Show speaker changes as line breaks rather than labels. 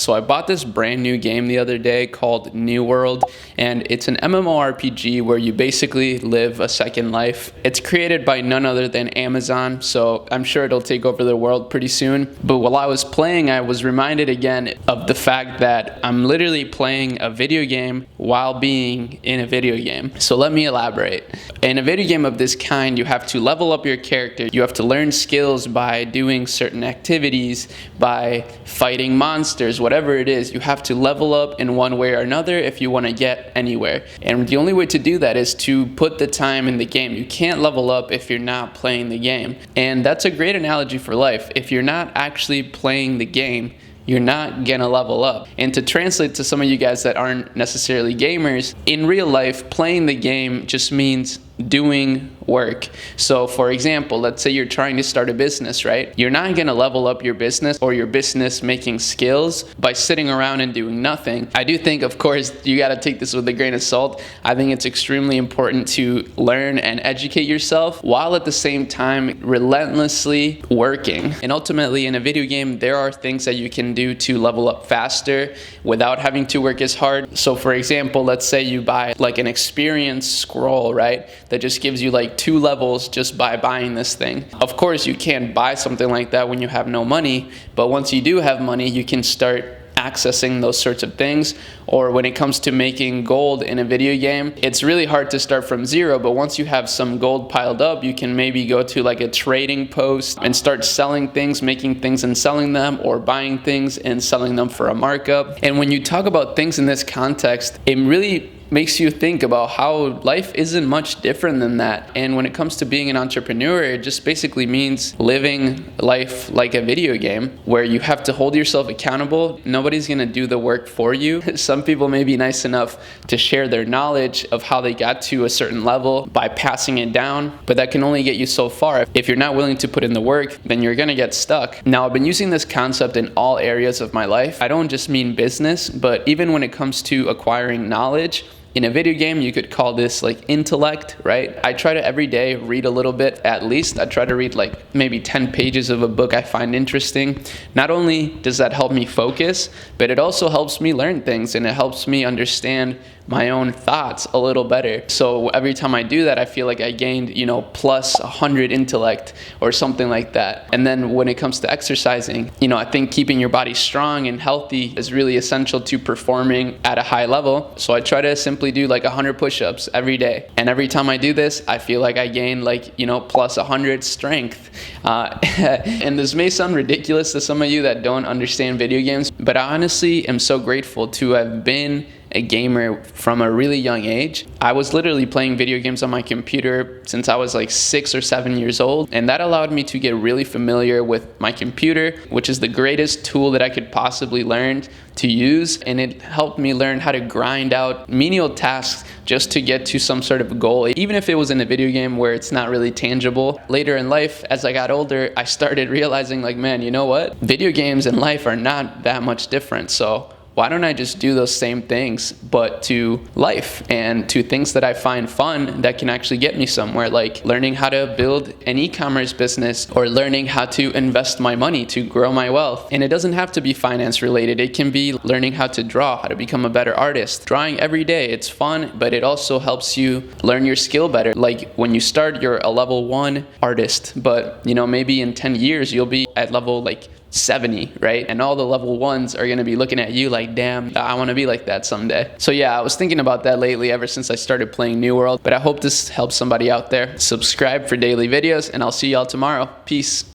So I bought this brand new game the other day called New World, and it's an MMORPG where you basically live a second life. It's created by none other than Amazon, so I'm sure it'll take over the world pretty soon. But while I was playing, I was reminded again of the fact that I'm literally playing a video game while being in a video game. So let me elaborate. In a video game of this kind, you have to level up your character. You have to learn skills by doing certain activities, by fighting monsters, whatever it is. You have to level up in one way or another if you want to get anywhere. And the only way to do that is to put the time in the game. You can't level up if you're not playing the game. And that's a great analogy for life. If you're not actually playing the game, you're not gonna level up. And to translate to some of you guys that aren't necessarily gamers, in real life, playing the game just means doing work. So for example, let's say you're trying to start a business, right? You're not gonna level up your business or your business making skills by sitting around and doing nothing. I do think, of course, you gotta take this with a grain of salt. I think it's extremely important to learn and educate yourself while at the same time relentlessly working. And ultimately in a video game, there are things that you can do to level up faster without having to work as hard. So for example, let's say you buy like an experience scroll, right? That just gives you like 2 levels just by buying this thing. Of course, you can't buy something like that when you have no money, but once you do have money, you can start accessing those sorts of things. Or when it comes to making gold in a video game, it's really hard to start from zero, but once you have some gold piled up, you can maybe go to like a trading post and start selling things, making things and selling them, or buying things and selling them for a markup. And when you talk about things in this context, it really makes you think about how life isn't much different than that. And when it comes to being an entrepreneur, it just basically means living life like a video game where you have to hold yourself accountable. Nobody's gonna do the work for you. Some people may be nice enough to share their knowledge of how they got to a certain level by passing it down, but that can only get you so far. If you're not willing to put in the work, then you're gonna get stuck. Now, I've been using this concept in all areas of my life. I don't just mean business, but even when it comes to acquiring knowledge. In a video game, you could call this like intellect, right? I try to every day read a little bit at least. I try to read like maybe 10 pages of a book I find interesting. Not only does that help me focus, but it also helps me learn things and it helps me understand my own thoughts a little better. So every time I do that, I feel like I gained, plus 100 intellect or something like that. And then when it comes to exercising, I think keeping your body strong and healthy is really essential to performing at a high level. So I try to simply do like 100 push-ups every day. And every time I do this, I feel like I gain like, plus 100 strength. And this may sound ridiculous to some of you that don't understand video games, but I honestly am so grateful to have been a gamer from a really young age. I was literally playing video games on my computer since I was like 6 or 7 years old, and that allowed me to get really familiar with my computer, which is the greatest tool that I could possibly learn to use, and it helped me learn how to grind out menial tasks just to get to some sort of goal, even if it was in a video game where it's not really tangible. Later in life, as I got older, I started realizing like, man, you know what? Video games and life are not that much different, so why don't I just do those same things, but to life and to things that I find fun that can actually get me somewhere, like learning how to build an e-commerce business or learning how to invest my money to grow my wealth. And it doesn't have to be finance related. It can be learning how to draw, how to become a better artist. Drawing every day, it's fun, but it also helps you learn your skill better. Like when you start, you're a level 1 artist, but maybe in 10 years, you'll be at level like 70, right? And all the level 1s are gonna be looking at you like, damn, I wanna be like that someday. So yeah, I was thinking about that lately ever since I started playing New World, but I hope this helps somebody out there. Subscribe for daily videos, and I'll see y'all tomorrow. Peace.